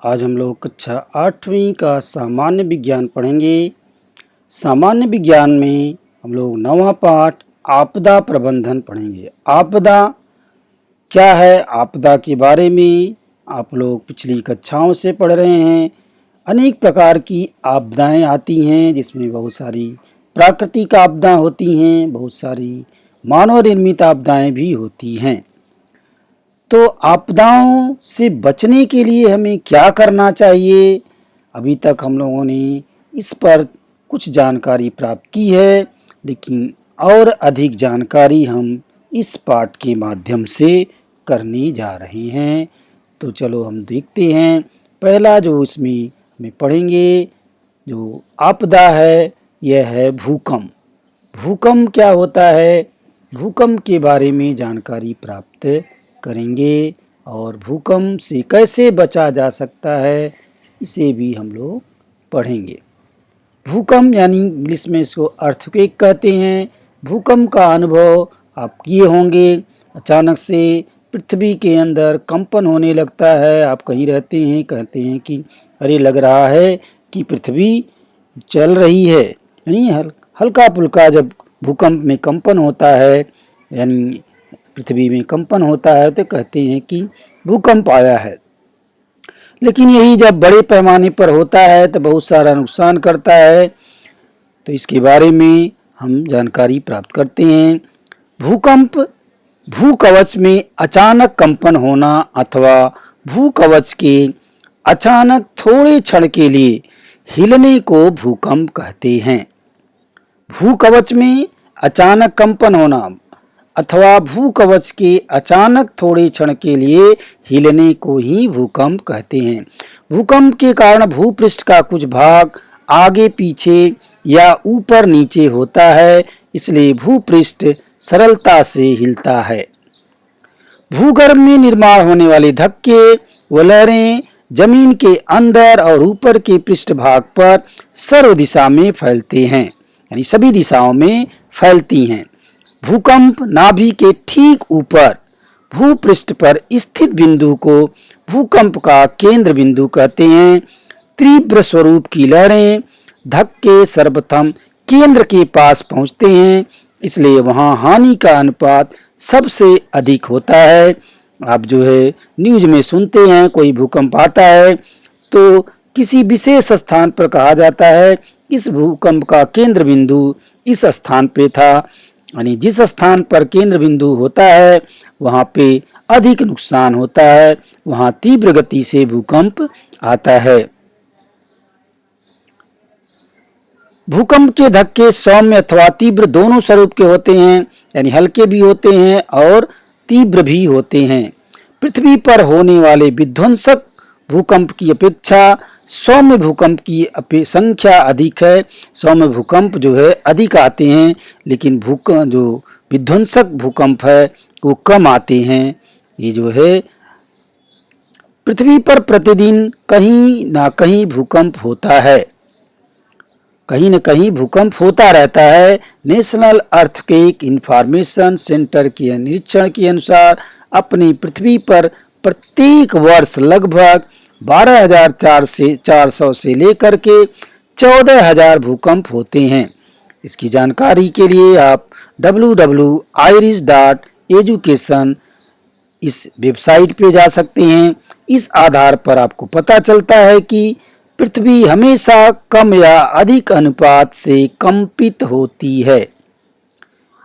आज हम लोग कक्षा 8वीं का सामान्य विज्ञान पढ़ेंगे। सामान्य विज्ञान में हम लोग 9वां पाठ आपदा प्रबंधन पढ़ेंगे। आपदा क्या है? आपदा के बारे में आप लोग पिछली कक्षाओं से पढ़ रहे हैं। अनेक प्रकार की आपदाएं आती हैं, जिसमें बहुत सारी प्राकृतिक आपदा होती हैं, बहुत सारी मानव निर्मित आपदाएं भी होती हैं। तो आपदाओं से बचने के लिए हमें क्या करना चाहिए? अभी तक हम लोगों ने इस पर कुछ जानकारी प्राप्त की है, लेकिन और अधिक जानकारी हम इस पाठ के माध्यम से करने जा रहे हैं। तो चलो हम देखते हैं। पहला जो इसमें हमें पढ़ेंगे, जो आपदा है, यह है भूकंप। भूकंप क्या होता है? भूकंप के बारे में जानकारी प्राप्त करेंगे और भूकंप से कैसे बचा जा सकता है, इसे भी हम लोग पढ़ेंगे। भूकंप यानी इंग्लिश में इसको अर्थक्वेक कहते हैं। भूकंप का अनुभव आप किए होंगे। अचानक से पृथ्वी के अंदर कंपन होने लगता है। आप कहीं रहते हैं, कहते हैं कि अरे लग रहा है कि पृथ्वी चल रही है। यानी हल्का फुल्का जब भूकंप में कंपन होता है, यानी पृथ्वी में कंपन होता है, तो कहते हैं कि भूकंप आया है। लेकिन यही जब बड़े पैमाने पर होता है तो बहुत सारा नुकसान करता है। तो इसके बारे में हम जानकारी प्राप्त करते हैं। भूकंप भूकवच में अचानक कंपन होना अथवा भूकवच के अचानक थोड़े क्षण के लिए हिलने को भूकंप कहते हैं। भूकवच में अचानक कंपन होना अथवा भूकवच के अचानक थोड़े क्षण के लिए हिलने को ही भूकंप कहते हैं। भूकंप के कारण भूपृष्ठ का कुछ भाग आगे पीछे या ऊपर नीचे होता है, इसलिए भूपृष्ठ सरलता से हिलता है। भूगर्भ में निर्माण होने वाले धक्के व लहरें जमीन के अंदर और ऊपर के पृष्ठभाग पर सर्व दिशा में फैलते हैं, यानी सभी दिशाओं में फैलती हैं। भूकंप नाभि के ठीक ऊपर भूपृष्ठ पर स्थित बिंदु को भूकंप का केंद्र बिंदु कहते हैं। तीव्र स्वरूप की लहरें धक्के सर्वप्रथम केंद्र के पास पहुंचते हैं, इसलिए वहां हानि का अनुपात सबसे अधिक होता है। आप जो है न्यूज में सुनते हैं, कोई भूकंप आता है तो किसी विशेष स्थान पर कहा जाता है इस भूकंप का केंद्र बिंदु इस स्थान पे था। यानी जिस स्थान पर केंद्र बिंदु होता है वहां पे अधिक नुकसान होता है, वहां तीव्र गति से भूकंप आता है। भूकंप के धक्के सौम्य अथवा तीव्र दोनों स्वरूप के होते हैं, यानी हल्के भी होते हैं और तीव्र भी होते हैं। पृथ्वी पर होने वाले विध्वंसक भूकंप की अपेक्षा सौम्य भूकंप की संख्या अधिक है। सौम्य भूकंप जो है अधिक आते हैं, लेकिन जो विध्वंसक भूकंप है वो कम आते हैं। ये जो है पृथ्वी पर प्रतिदिन कहीं ना कहीं भूकंप होता है, कहीं न कहीं भूकंप होता रहता है। नेशनल अर्थक्वेक इंफॉर्मेशन सेंटर के निरीक्षण के अनुसार अपनी पृथ्वी पर प्रत्येक वर्ष लगभग 12,400 से लेकर के 14,000 भूकंप होते हैं। इसकी जानकारी के लिए आप www.iris.education इस वेबसाइट पे जा सकते हैं। इस आधार पर आपको पता चलता है कि पृथ्वी हमेशा कम या अधिक अनुपात से कंपित होती है।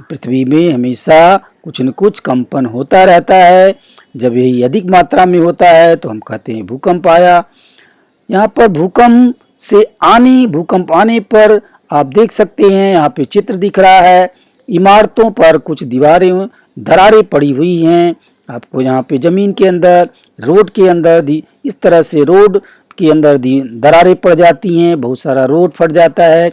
पृथ्वी में हमेशा कुछ न कुछ कंपन होता रहता है। जब यही अधिक मात्रा में होता है तो हम कहते हैं भूकंप आया। यहाँ पर भूकंप आने पर आप देख सकते हैं, यहाँ पे चित्र दिख रहा है। इमारतों पर कुछ दरारें पड़ी हुई हैं। आपको यहाँ पे जमीन के अंदर, रोड के अंदर इस तरह से रोड के अंदर दरारें पड़ जाती हैं, बहुत सारा रोड फट जाता है।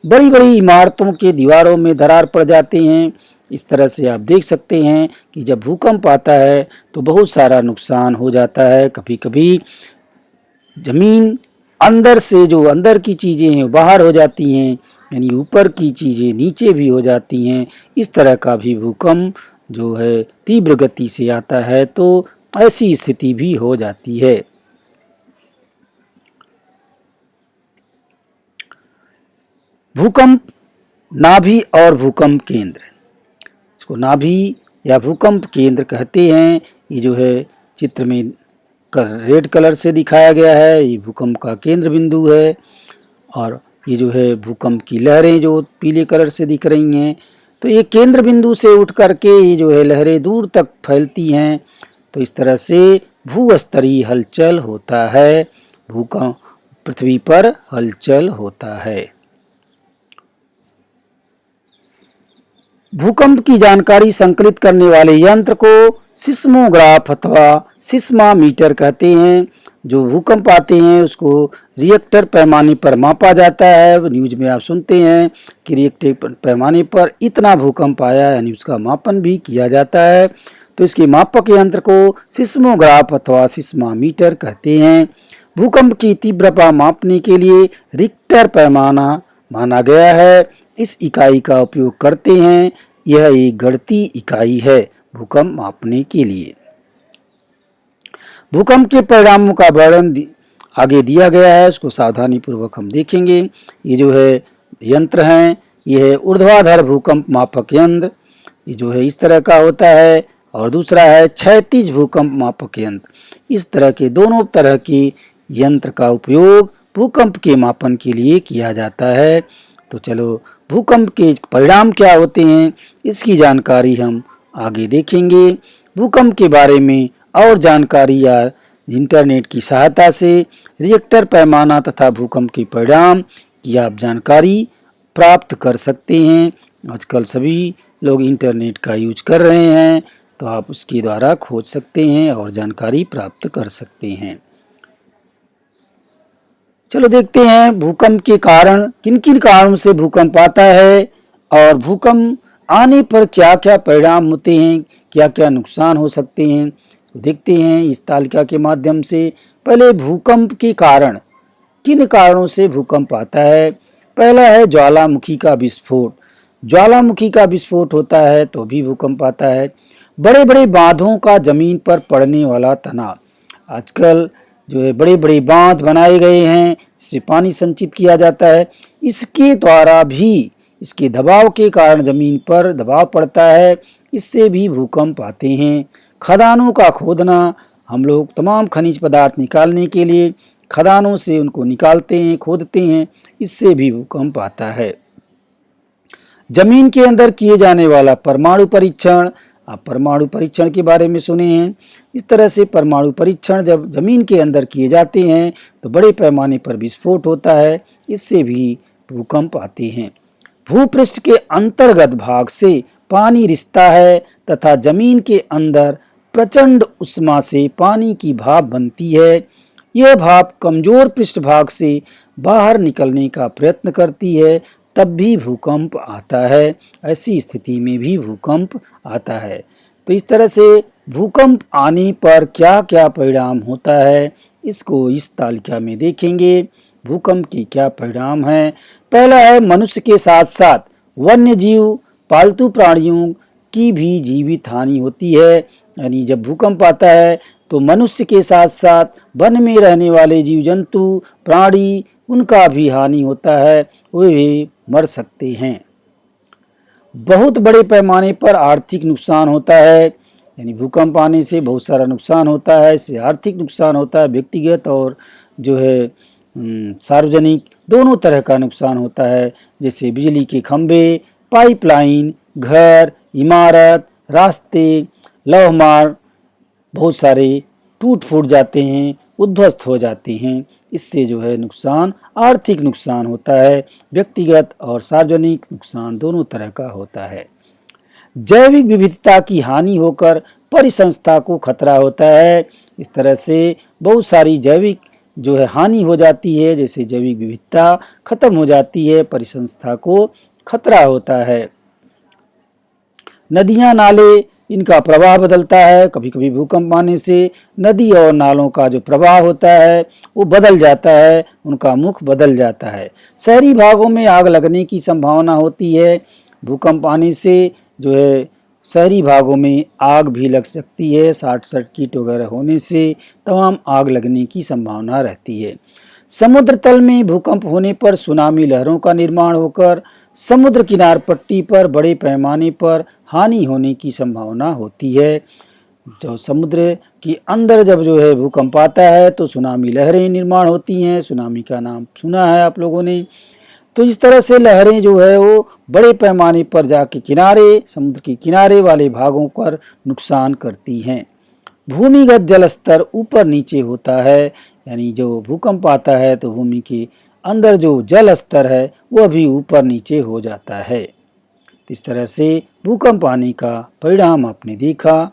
बड़ी बड़ी इमारतों के दीवारों में दरार पड़ जाते हैं। इस तरह से आप देख सकते हैं कि जब भूकंप आता है तो बहुत सारा नुकसान हो जाता है। कभी कभी जमीन अंदर से जो अंदर की चीज़ें हैं बाहर हो जाती हैं, यानी ऊपर की चीज़ें नीचे भी हो जाती हैं। इस तरह का भी भूकंप जो है तीव्र गति से आता है, तो ऐसी स्थिति भी हो जाती है। भूकंप नाभि और भूकंप केंद्र, इसको नाभि या भूकंप केंद्र कहते हैं। ये जो है चित्र में रेड कलर से दिखाया गया है, ये भूकंप का केंद्र बिंदु है। और ये जो है भूकंप की लहरें जो पीले कलर से दिख रही हैं, तो ये केंद्र बिंदु से उठ करके ये जो है लहरें दूर तक फैलती हैं। तो इस तरह से भूस्तरीय हलचल होता है, भूकंप पृथ्वी पर हलचल होता है। भूकंप की जानकारी संकलित करने वाले यंत्र को सिस्मोग्राफ अथवा सिस्मामीटर कहते हैं। जो भूकंप आते हैं उसको रिएक्टर पैमाने पर मापा जाता है। न्यूज में आप सुनते हैं कि रिएक्टर पैमाने पर इतना भूकंप आया, यानी उसका मापन भी किया जाता है। तो इसके मापक यंत्र को सिस्मोग्राफ अथवा सिस्मामीटर कहते हैं। भूकंप की तीव्रता मापने के लिए रिक्टर पैमाना माना गया है। इस इकाई का उपयोग करते हैं। यह एक गणितीय इकाई है भूकंप मापने के लिए। भूकंप के परिणामों का वर्णन आगे दिया गया है, उसको सावधानी पूर्वक हम देखेंगे। ये जो है यंत्र हैं, ये है ऊर्ध्वाधर भूकंप मापक यंत्र, ये जो है इस तरह का होता है। और दूसरा है क्षैतिज भूकंप मापक यंत्र। इस तरह के दोनों तरह के यंत्र का उपयोग भूकंप के मापन के लिए किया जाता है। तो चलो भूकंप के परिणाम क्या होते हैं इसकी जानकारी हम आगे देखेंगे। भूकंप के बारे में और जानकारी या इंटरनेट की सहायता से रिएक्टर पैमाना तथा भूकंप के परिणाम की आप जानकारी प्राप्त कर सकते हैं। आजकल सभी लोग इंटरनेट का यूज कर रहे हैं, तो आप उसके द्वारा खोज सकते हैं और जानकारी प्राप्त कर सकते हैं। चलो देखते हैं भूकंप के कारण, किन किन कारणों से भूकंप आता है और भूकंप आने पर क्या क्या परिणाम होते हैं, क्या क्या नुकसान हो सकते हैं। तो देखते हैं इस तालिका के माध्यम से। पहले भूकंप के कारण, किन कारणों से भूकंप आता है। पहला है ज्वालामुखी का विस्फोट। ज्वालामुखी का विस्फोट होता है तो भी भूकंप आता है। बड़े बड़े बांधों का जमीन पर पड़ने वाला तनाव। आजकल जो है बड़े बड़े बांध बनाए गए हैं, इससे पानी संचित किया जाता है। इसके द्वारा भी, इसके दबाव के कारण जमीन पर दबाव पड़ता है, इससे भी भूकंप आते हैं। खदानों का खोदना, हम लोग तमाम खनिज पदार्थ निकालने के लिए खदानों से उनको निकालते हैं, खोदते हैं, इससे भी भूकंप आता है। जमीन के अंदर किए जाने वाला परमाणु परीक्षण, आप परमाणु परीक्षण के बारे में सुने हैं। इस तरह से परमाणु परीक्षण जब जमीन के अंदर किए जाते हैं तो बड़े पैमाने पर विस्फोट होता है, इससे भी भूकंप आते हैं। भूपृष्ठ के अंतर्गत भाग से पानी रिसता है तथा जमीन के अंदर प्रचंड उष्मा से पानी की भाप बनती है। यह भाप कमजोर पृष्ठभाग से बाहर निकलने का प्रयत्न करती है, तब भी भूकंप आता है। ऐसी स्थिति में भी भूकंप आता है। तो इस तरह से भूकंप आने पर क्या क्या परिणाम होता है इसको इस तालिका में देखेंगे। भूकंप के क्या परिणाम हैं। पहला है मनुष्य के साथ साथ वन्य जीव, पालतू प्राणियों की भी जीवित हानि होती है। यानी जब भूकंप आता है तो मनुष्य के साथ साथ वन में रहने वाले जीव जंतु, प्राणी, उनका भी हानि होता है, वे भी मर सकते हैं। बहुत बड़े पैमाने पर आर्थिक नुकसान होता है। यानी भूकंप आने से बहुत सारा नुकसान होता है। इससे आर्थिक नुकसान होता है, व्यक्तिगत और जो है सार्वजनिक, दोनों तरह का नुकसान होता है। जैसे बिजली के खंभे, पाइपलाइन, घर, इमारत, रास्ते, लौह मार्ग बहुत सारे टूट फूट जाते हैं, उद्ध्वस्त हो जाते हैं। इससे जो है नुकसान, आर्थिक नुकसान होता है, व्यक्तिगत और सार्वजनिक नुकसान दोनों तरह का होता है। जैविक विविधता की हानि होकर परिसंस्था को खतरा होता है। इस तरह से बहुत सारी जैविक जो है हानि हो जाती है, जैसे जैविक विविधता खत्म हो जाती है, परिसंस्था को खतरा होता है। नदियां, नाले, इनका प्रवाह बदलता है। कभी कभी भूकंप आने से नदी और नालों का जो प्रवाह होता है वो बदल जाता है, उनका मुख बदल जाता है। शहरी भागों में आग लगने की संभावना होती है। भूकंप आने से जो है शहरी भागों में आग भी लग सकती है। शॉर्ट सर्किट वगैरह होने से तमाम आग लगने की संभावना रहती है। समुद्र तल में भूकंप होने पर सुनामी लहरों का निर्माण होकर समुद्र किनार पट्टी पर बड़े पैमाने पर हानि होने की संभावना होती है। जो समुद्र के अंदर जब जो है भूकंप आता है तो सुनामी लहरें निर्माण होती हैं। सुनामी का नाम सुना है आप लोगों ने। तो इस तरह से लहरें जो है वो बड़े पैमाने पर जाके किनारे, समुद्र के किनारे वाले भागों पर नुकसान करती हैं। भूमिगत जल स्तर ऊपर नीचे होता है, यानी जो भूकंप आता है तो भूमि के अंदर जो जल स्तर है वह भी ऊपर नीचे हो जाता है। तो इस तरह से भूकंप आने का परिणाम आपने देखा।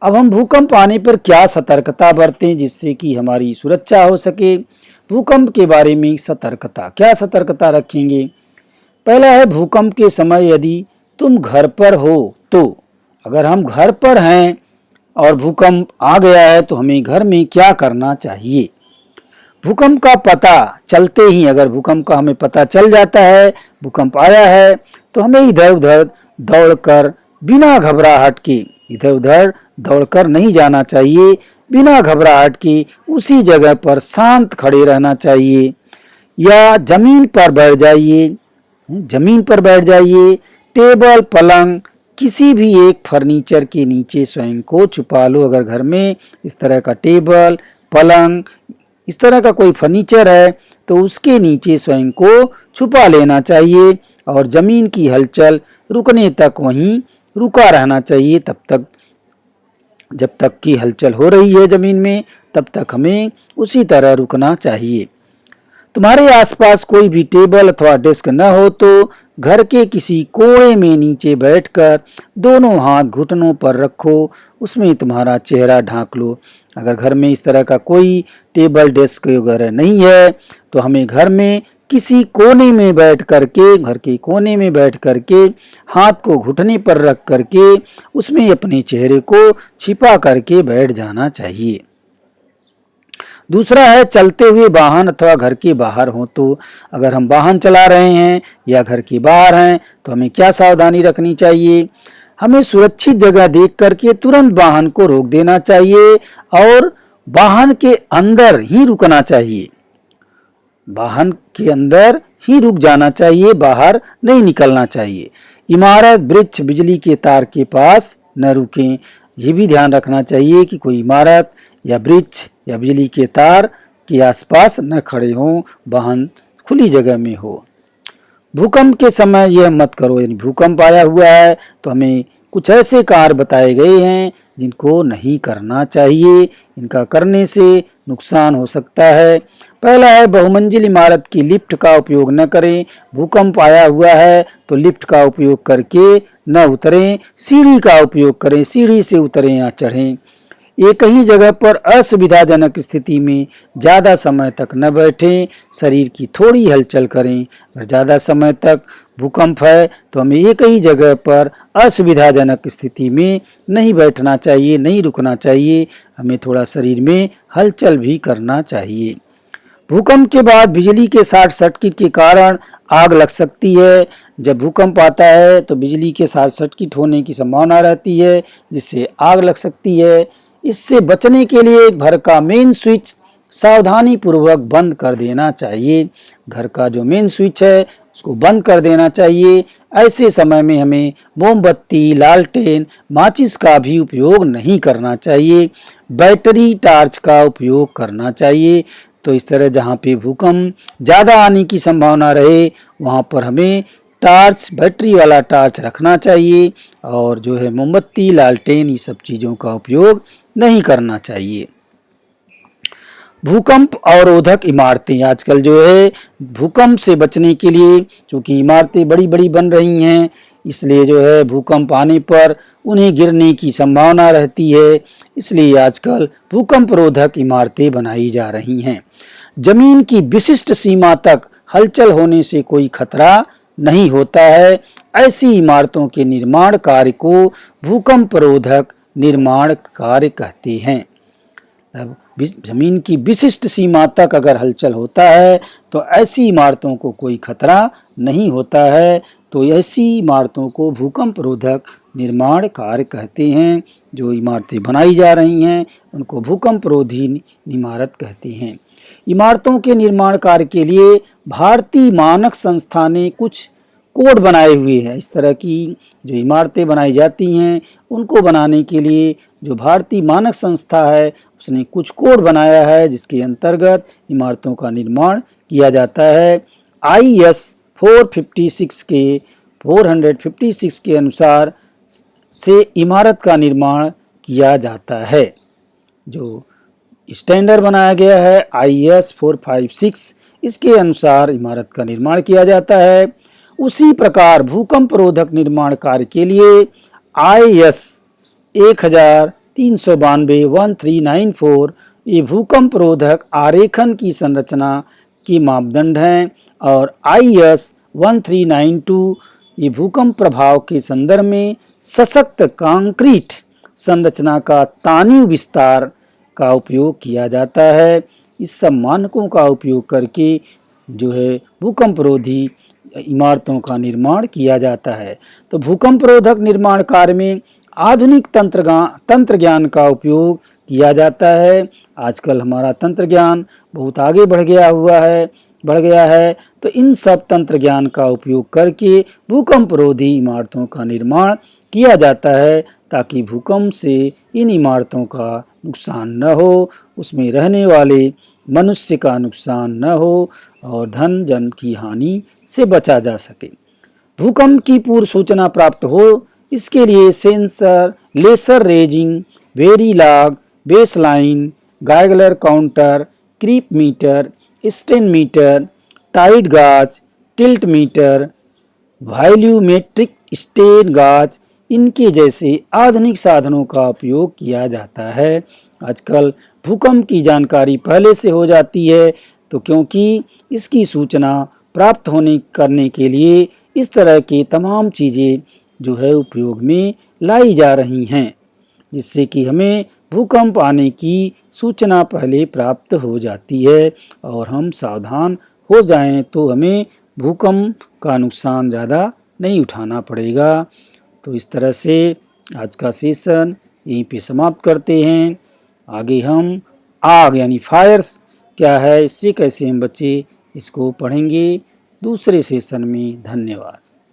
अब हम भूकंप आने पर क्या सतर्कता बरतें जिससे कि हमारी सुरक्षा हो सके। भूकंप के बारे में सतर्कता, क्या सतर्कता रखेंगे। पहला है, भूकंप के समय यदि तुम घर पर हो तो, अगर हम घर पर हैं और भूकंप आ गया है तो हमें घर में क्या करना चाहिए। भूकंप का पता चलते ही, अगर भूकंप का हमें पता चल जाता है भूकंप आया है, तो हमें इधर उधर दौड़कर बिना घबराहट के, इधर उधर दौड़कर नहीं जाना चाहिए। बिना घबराहट के उसी जगह पर शांत खड़े रहना चाहिए या जमीन पर बैठ जाइए। जमीन पर बैठ जाइए, टेबल, पलंग, किसी भी एक फर्नीचर के नीचे स्वयं को छुपा लो। अगर घर में इस तरह का टेबल, पलंग, इस तरह का कोई फर्नीचर है तो उसके नीचे स्वयं को छुपा लेना चाहिए और जमीन की हलचल रुकने तक वहीं रुका रहना चाहिए। तब तक, जब तक की हलचल हो रही है जमीन में, तब तक हमें उसी तरह रुकना चाहिए। तुम्हारे आसपास कोई भी टेबल अथवा डेस्क न हो तो घर के किसी कोने में नीचे बैठकर दोनों हाथ घुटनों पर रखो, उसमें तुम्हारा चेहरा ढांक लो। अगर घर में इस तरह का कोई टेबल, डेस्क वगैरह नहीं है तो हमें घर में किसी कोने में बैठ करके, घर के कोने में बैठ करके हाथ को घुटने पर रख करके उसमें अपने चेहरे को छिपा करके बैठ जाना चाहिए। दूसरा है, चलते हुए वाहन अथवा घर के बाहर हो तो, अगर हम वाहन चला रहे हैं या घर के बाहर हैं तो हमें क्या सावधानी रखनी चाहिए। हमें सुरक्षित जगह देख करके तुरंत वाहन को रोक देना चाहिए और वाहन के अंदर ही रुकना चाहिए। वाहन के अंदर ही रुक जाना चाहिए, बाहर नहीं निकलना चाहिए। इमारत, वृक्ष, बिजली के तार के पास न रुकें। ये भी ध्यान रखना चाहिए कि कोई इमारत या वृक्ष या बिजली के तार के आसपास न खड़े हों, वाहन खुली जगह में हो। भूकंप के समय यह मत करो, यानी भूकंप आया हुआ है तो हमें कुछ ऐसे कार्य बताए गए हैं जिनको नहीं करना चाहिए। इनका करने से नुकसान हो सकता है। पहला है, बहुमंजिल इमारत की लिफ्ट का उपयोग न करें। भूकंप आया हुआ है तो लिफ्ट का उपयोग करके न उतरें, सीढ़ी का उपयोग करें, सीढ़ी से उतरें या चढ़ें। एक ही जगह पर असुविधाजनक स्थिति में ज़्यादा समय तक न बैठें, शरीर की थोड़ी हलचल करें। अगर ज़्यादा समय तक भूकंप है तो हमें एक ही जगह पर असुविधाजनक स्थिति में नहीं बैठना चाहिए, नहीं रुकना चाहिए। हमें थोड़ा शरीर में हलचल भी करना चाहिए। भूकंप के बाद बिजली के शॉर्ट सर्किट के कारण आग लग सकती है। जब भूकंप आता है तो बिजली के शॉर्ट सर्किट होने की संभावना रहती है जिससे आग लग सकती है। इससे बचने के लिए घर का मेन स्विच सावधानी पूर्वक बंद कर देना चाहिए। घर का जो मेन स्विच है उसको बंद कर देना चाहिए। ऐसे समय में हमें मोमबत्ती, लालटेन, माचिस का भी उपयोग नहीं करना चाहिए। बैटरी टार्च का उपयोग करना चाहिए। तो इस तरह जहाँ पे भूकंप ज़्यादा आने की संभावना रहे वहाँ पर हमें टार्च, बैटरी वाला टार्च रखना चाहिए और जो है मोमबत्ती, लालटेन, ये सब चीज़ों का उपयोग नहीं करना चाहिए। भूकंप अवरोधक इमारतें, आजकल जो है भूकंप से बचने के लिए, क्योंकि इमारतें बड़ी बड़ी बन रही हैं, इसलिए जो है भूकंप आने पर उन्हें गिरने की संभावना रहती है। इसलिए आजकल भूकंप रोधक इमारतें बनाई जा रही हैं। जमीन की विशिष्ट सीमा तक हलचल होने से कोई खतरा नहीं होता है। ऐसी इमारतों के निर्माण कार्य को भूकंप रोधक निर्माण कार्य कहते हैं। अब जमीन की विशिष्ट सीमा तक अगर हलचल होता है तो ऐसी इमारतों को कोई खतरा नहीं होता है। तो ऐसी इमारतों को भूकंप रोधक निर्माण कार्य कहते हैं। जो इमारतें बनाई जा रही हैं उनको भूकंप रोधी इमारत कहते हैं। इमारतों के निर्माण कार्य के लिए भारतीय मानक संस्था ने कुछ कोड बनाए हुए हैं। इस तरह की जो इमारतें बनाई जाती हैं उनको बनाने के लिए जो भारतीय मानक संस्था है उसने कुछ कोड बनाया है, जिसके अंतर्गत इमारतों का निर्माण किया जाता है। IS 456 के अनुसार से इमारत का निर्माण किया जाता है। जो स्टैंडर्ड बनाया गया है IS 456, इसके अनुसार इमारत का निर्माण किया जाता है। उसी प्रकार भूकंप रोधक निर्माण कार्य के लिए IS 1394 ये भूकंप रोधक आरेखन की संरचना के मापदंड हैं, और IS 1392 ये भूकंप प्रभाव के संदर्भ में सशक्त कंक्रीट संरचना का तानीय विस्तार का उपयोग किया जाता है। इस सब मानकों का उपयोग करके जो है भूकंप रोधी इमारतों का निर्माण किया जाता है। तो भूकंप रोधक निर्माण कार्य में आधुनिक तंत्र ज्ञान का उपयोग किया जाता है। आजकल हमारा तंत्र ज्ञान बहुत आगे बढ़ गया है, तो इन सब तंत्र ज्ञान का उपयोग करके भूकंप रोधी इमारतों का निर्माण किया जाता है, ताकि भूकंप से इन इमारतों का नुकसान न हो, उसमें रहने वाले मनुष्य का नुकसान न हो और धन जन की हानि से बचा जा सके। भूकंप की पूर्व सूचना प्राप्त हो, इसके लिए sensor, laser ranging, very long, baseline, Geiger counter, creep meter, strain meter, tide gauge, tilt meter, volumetric strain gauge, इनके जैसे आधुनिक साधनों का उपयोग किया जाता है। आजकल भूकंप की जानकारी पहले से हो जाती है, तो क्योंकि इसकी सूचना प्राप्त करने के लिए इस तरह की तमाम चीज़ें जो है उपयोग में लाई जा रही हैं, जिससे कि हमें भूकंप आने की सूचना पहले प्राप्त हो जाती है और हम सावधान हो जाएं तो हमें भूकंप का नुकसान ज़्यादा नहीं उठाना पड़ेगा। तो इस तरह से आज का सेशन यहीं पे समाप्त करते हैं। आगे हम आग यानी फायर्स क्या है, इससे कैसे हम बचे, इसको पढ़ेंगे दूसरे सेशन में। धन्यवाद।